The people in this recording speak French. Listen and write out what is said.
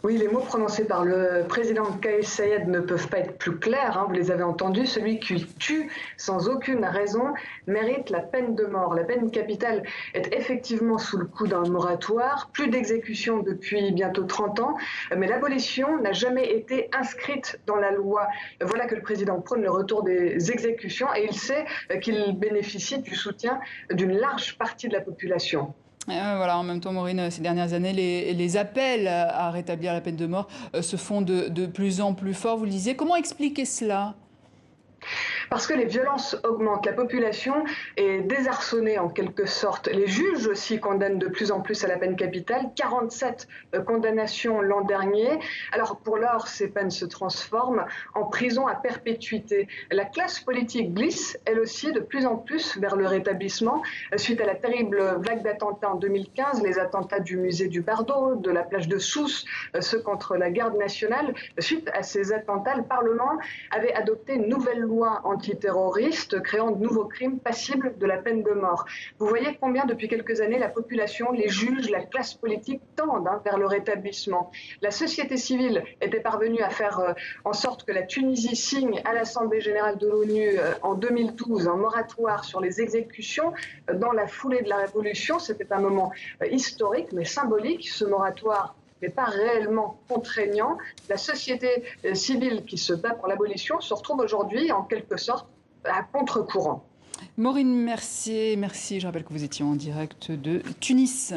Oui, les mots prononcés par le président Kais Saied ne peuvent pas être plus clairs, hein, vous les avez entendus. Celui qui tue sans aucune raison mérite la peine de mort. La peine capitale est effectivement sous le coup d'un moratoire, plus d'exécution depuis bientôt 30 ans, mais l'abolition n'a jamais été inscrite dans la loi. Voilà que le président prône le retour des exécutions et il sait qu'il bénéficie du soutien d'une large partie de la population. Voilà, en même temps, Maureen, ces dernières années, les appels à rétablir la peine de mort se font de plus en plus forts. Vous le disiez. Comment expliquer cela? Parce que les violences augmentent, la population est désarçonnée en quelque sorte. Les juges aussi condamnent de plus en plus à la peine capitale, 47 condamnations l'an dernier. Alors pour l'heure, ces peines se transforment en prison à perpétuité. La classe politique glisse, elle aussi, de plus en plus vers le rétablissement. Suite à la terrible vague d'attentats en 2015, les attentats du musée du Bardo, de la plage de Sousse, ceux contre la garde nationale, suite à ces attentats, le Parlement avait adopté une nouvelle loi antiterroriste créant de nouveaux crimes passibles de la peine de mort. Vous voyez combien depuis quelques années la population, les juges, la classe politique tendent vers le rétablissement. La société civile était parvenue à faire en sorte que la Tunisie signe à l'Assemblée générale de l'ONU en 2012 un moratoire sur les exécutions dans la foulée de la révolution. C'était un moment historique mais symbolique. Ce moratoire mais pas réellement contraignant. La société civile qui se bat pour l'abolition se retrouve aujourd'hui en quelque sorte à contre-courant. Maureen Mercier, merci. Je rappelle que vous étiez en direct de Tunis.